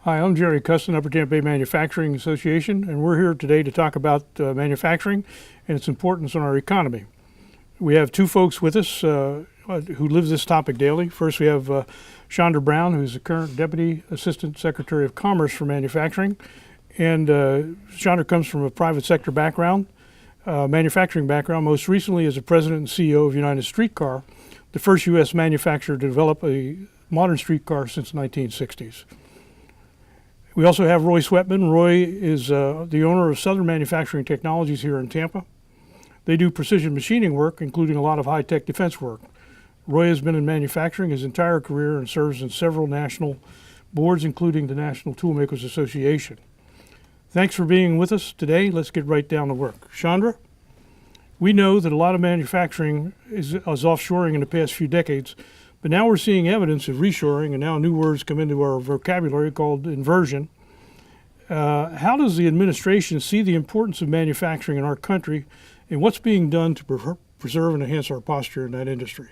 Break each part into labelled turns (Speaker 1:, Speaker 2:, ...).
Speaker 1: Hi, I'm Jerry Custon, Upper Tampa Bay Manufacturing Association, and we're here today to talk about manufacturing and its importance on our economy. We have two folks with us who live this topic daily. First, we have Chandra Brown, who's the current Deputy Assistant Secretary of Commerce for Manufacturing. And Chandra comes from a private sector background, manufacturing background, most recently as the President and CEO of United Streetcar, the first U.S. manufacturer to develop a modern streetcar since the 1960s. We also have Roy Sweatman. Roy is the owner of Southern Manufacturing Technologies here in Tampa. They do precision machining work, including a lot of high-tech defense work. Roy has been in manufacturing his entire career and serves in several national boards, including the National Toolmakers Association. Thanks for being with us today. Let's get right down to work. Chandra, we know that a lot of manufacturing is offshoring in the past few decades, but now we're seeing evidence of reshoring, and now new words come into our vocabulary called inversion. How does the administration see the importance of manufacturing in our country, and what's being done to preserve and enhance our posture in that industry?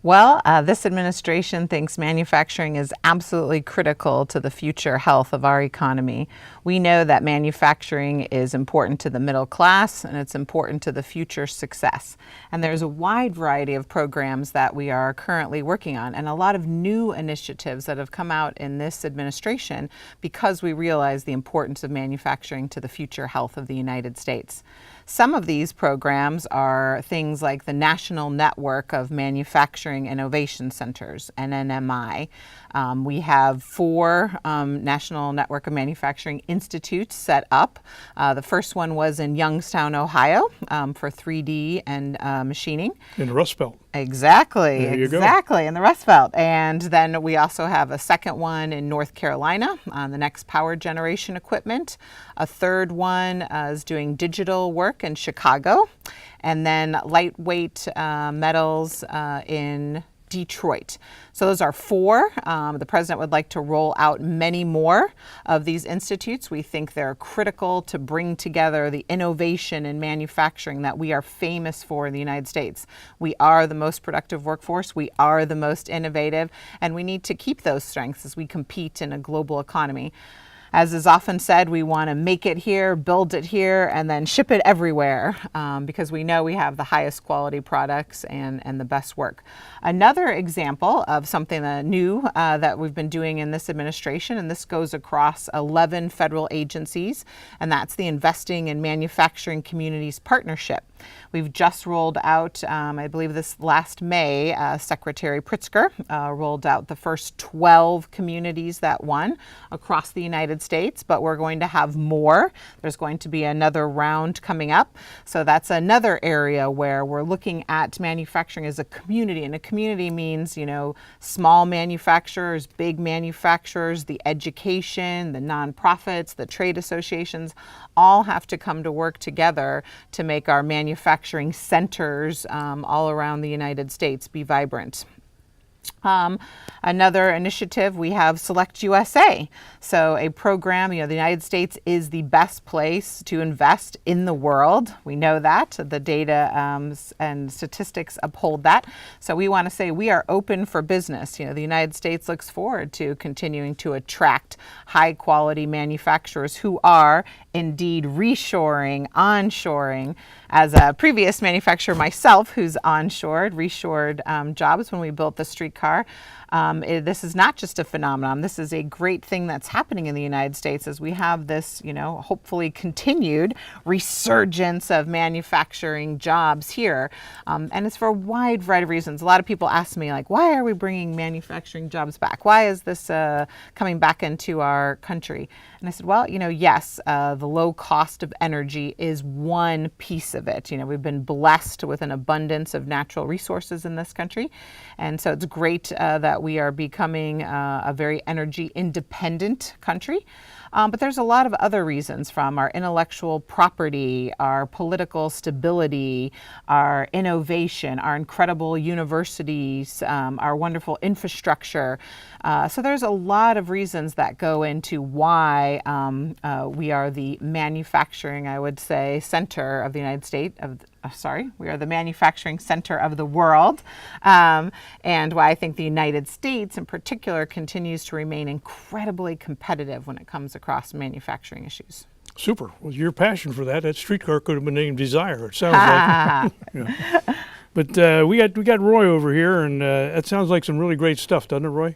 Speaker 2: Well, this administration thinks manufacturing is absolutely critical to the future health of our economy. We know that manufacturing is important to the middle class and it's important to the future success. And there's a wide variety of programs that we are currently working on and a lot of new initiatives that have come out in this administration because we realize the importance of manufacturing to the future health of the United States. Some of these programs are things like the National Network of Manufacturing Innovation Centers, NNMI. We have 4 National Network of Manufacturing Institutes set up. The first one was in Youngstown, Ohio, for 3D and machining.
Speaker 1: In the Rust Belt.
Speaker 2: Exactly,
Speaker 1: there you
Speaker 2: exactly, in the Rust Belt. And then we also have a second one in North Carolina on the next power generation equipment. A third one is doing digital work in Chicago. And then lightweight metals in Detroit. So those are 4. The president would like to roll out many more of these institutes. We think they're critical to bring together the innovation in manufacturing that we are famous for in the United States. We are the most productive workforce, we are the most innovative, and we need to keep those strengths as we compete in a global economy. As is often said, we want to make it here, build it here, and then ship it everywhere because we know we have the highest quality products and the best work. Another example of something new that we've been doing in this administration, and this goes across 11 federal agencies, and that's the Investing in Manufacturing Communities Partnership. We've just rolled out, I believe this last May, Secretary Pritzker rolled out the first 12 communities that won across the United States, but we're going to have more. There's going to be another round coming up. So that's another area where we're looking at manufacturing as a community, and a community means, you know, small manufacturers, big manufacturers, the education, the nonprofits, the trade associations, all have to come to work together to make our manufacturing centers all around the United States be vibrant. Another initiative, we have Select USA. So a program, the United States is the best place to invest in the world. We know that. The data and statistics uphold that. So we want to say we are open for business. The United States looks forward to continuing to attract high quality manufacturers who are indeed reshoring, onshoring. As a previous manufacturer myself who's reshored jobs when we built the streetcar, this is not just a phenomenon. This is a great thing that's happening in the United States as we have this, hopefully continued resurgence of manufacturing jobs here. And it's for a wide variety of reasons. A lot of people ask me, like, why are we bringing manufacturing jobs back? Why is this coming back into our country? And I said, well, yes, the low cost of energy is one piece of it. We've been blessed with an abundance of natural resources in this country. And so it's great that we are becoming a very energy independent country. But there's a lot of other reasons, from our intellectual property, our political stability, our innovation, our incredible universities, our wonderful infrastructure. So there's a lot of reasons that go into why we are the manufacturing, I would say, center of the United States, we are the manufacturing center of the world, and why I think the United States in particular continues to remain incredibly competitive when it comes across manufacturing issues.
Speaker 1: Super. Well, your passion for that streetcar could have been named Desire. It sounds like. Yeah. But we got Roy over here, and that sounds like some really great stuff, doesn't it, Roy?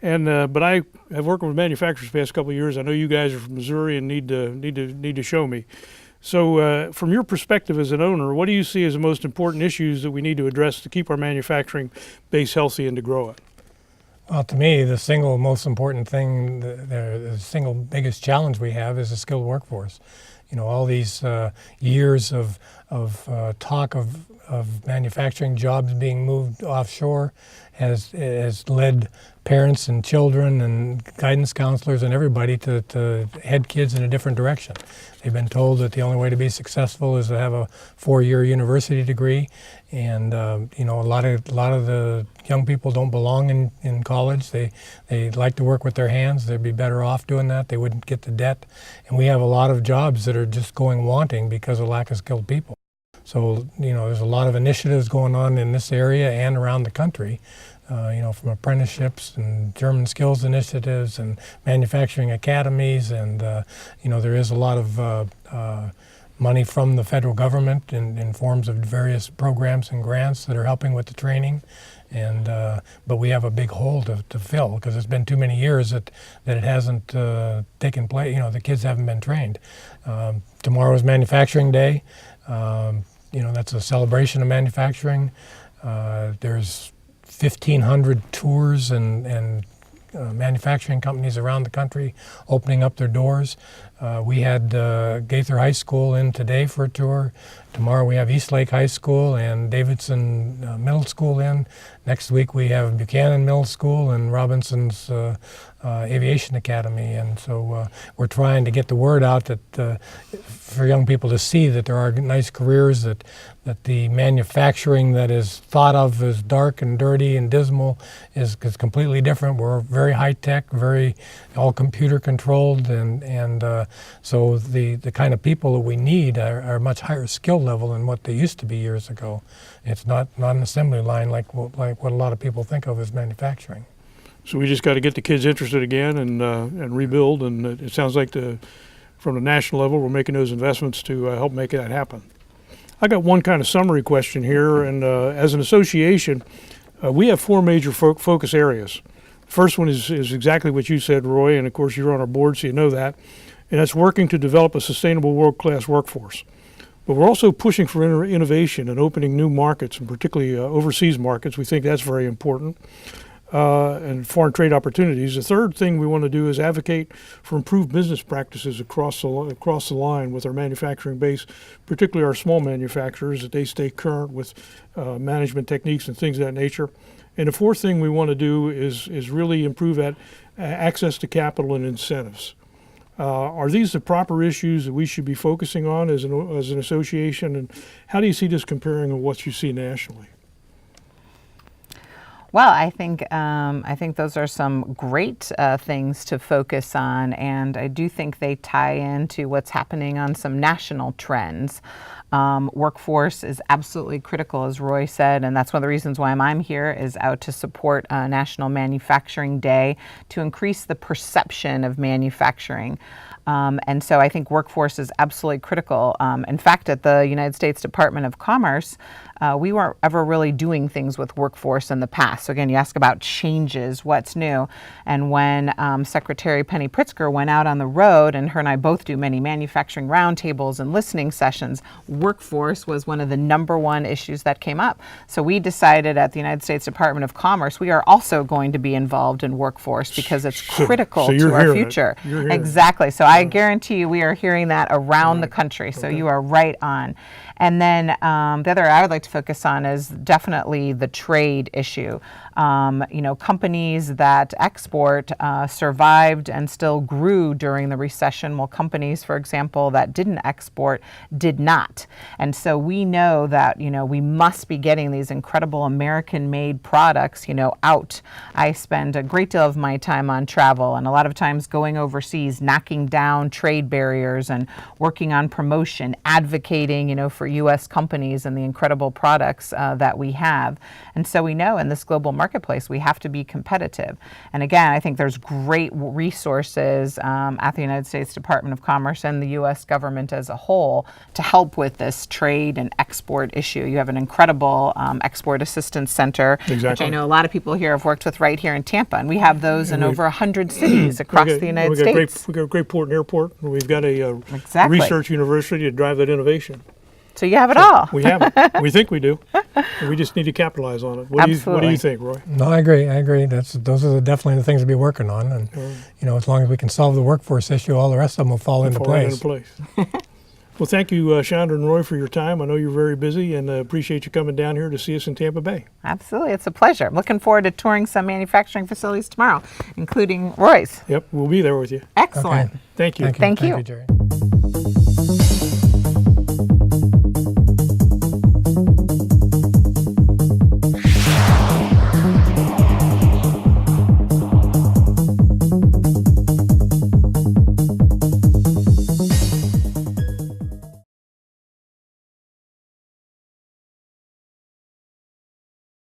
Speaker 1: And but I have worked with manufacturers the past couple of years. I know you guys are from Missouri and need to show me. So, from your perspective as an owner, what do you see as the most important issues that we need to address to keep our manufacturing base healthy and to grow it?
Speaker 3: Well, to me, the single most important thing, the single biggest challenge we have is a skilled workforce. You know, all these years of talk of manufacturing jobs being moved offshore has led parents and children and guidance counselors and everybody to head kids in a different direction. They've been told that the only way to be successful is to have a 4-year university degree, and you know, a lot of the young people don't belong in college. They like to work with their hands. They'd be better off doing that. They wouldn't get the debt, and we have a lot of jobs that are just going wanting because of lack of skilled people. So, you know, there's a lot of initiatives going on in this area and around the country, you know, from apprenticeships and German skills initiatives and manufacturing academies, and, you know, there is a lot of money from the federal government in forms of various programs and grants that are helping with the training. And but we have a big hole to fill, because it's been too many years that it hasn't taken place. You know, the kids haven't been trained. Tomorrow is Manufacturing Day. You know, that's a celebration of manufacturing. There's 1,500 tours and manufacturing companies around the country opening up their doors. We had Gaither High School in today for a tour. Tomorrow we have Eastlake High School and Davidson Middle School in. Next week we have Buchanan Middle School and Robinson's Aviation Academy. And so we're trying to get the word out that for young people to see that there are nice careers, that the manufacturing that is thought of as dark and dirty and dismal is completely different. We're very high tech, very all computer controlled, and so the kind of people that we need are much higher skill level than what they used to be years ago. It's not an assembly line like what a lot of people think of as manufacturing.
Speaker 1: So we just got to get the kids interested again and rebuild. And it sounds like from the national level, we're making those investments to help make that happen. I got one kind of summary question here, and as an association, we have 4 major focus areas. The first one is exactly what you said, Roy, and of course you're on our board, so you know that, and that's working to develop a sustainable world-class workforce. But we're also pushing for innovation and opening new markets, and particularly overseas markets. We think that's very important. And foreign trade opportunities. The third thing we want to do is advocate for improved business practices across the line with our manufacturing base, particularly our small manufacturers, that they stay current with management techniques and things of that nature. And the fourth thing we want to do is really improve access to capital and incentives. Are these the proper issues that we should be focusing on as an association? And how do you see this comparing with what you see nationally?
Speaker 2: Well, I think those are some great things to focus on, and I do think they tie into what's happening on some national trends. Workforce is absolutely critical, as Roy said, and that's one of the reasons why I'm here, is out to support National Manufacturing Day to increase the perception of manufacturing. And so I think workforce is absolutely critical. In fact, at the United States Department of Commerce, we weren't ever really doing things with workforce in the past. So again, you ask about changes, what's new. And when Secretary Penny Pritzker went out on the road, and her and I both do many manufacturing roundtables and listening sessions, workforce was one of the #1 issues that came up. So we decided at the United States Department of Commerce, we are also going to be involved in workforce because it's critical to our future. Exactly. So I guarantee you we are hearing that around the country. So you are right on. And then the other I would like to focus on is definitely the trade issue. companies that export survived and still grew during the recession, while companies, for example, that didn't export did not. And so we know that, we must be getting these incredible American-made products, out. I spend a great deal of my time on travel, and a lot of times going overseas, knocking down trade barriers and working on promotion, advocating, for U.S. companies and the incredible products that we have. And so we know in this global marketplace, we have to be competitive. And again, I think there's great resources at the United States Department of Commerce and the U.S. government as a whole to help with this trade and export issue. You have an incredible export assistance center, which I know a lot of people here have worked with right here in Tampa. And we have those in over 100 cities across the United States.
Speaker 1: We've got a great port and airport. We've got a research university to drive that innovation.
Speaker 2: So you have it all.
Speaker 1: We have it. We think we do. We just need to capitalize on it. What do you think, Roy?
Speaker 3: No, I agree. Those are definitely the things to be working on. And, as long as we can solve the workforce issue, all the rest of them will fall into place.
Speaker 1: Well, thank you, Chandra and Roy, for your time. I know you're very busy, and appreciate you coming down here to see us in Tampa Bay.
Speaker 2: Absolutely. It's a pleasure. I'm looking forward to touring some manufacturing facilities tomorrow, including Roy's.
Speaker 1: Yep, we'll be there with you.
Speaker 2: Excellent.
Speaker 3: Okay.
Speaker 1: Thank you.
Speaker 2: Thank you.
Speaker 3: Jerry.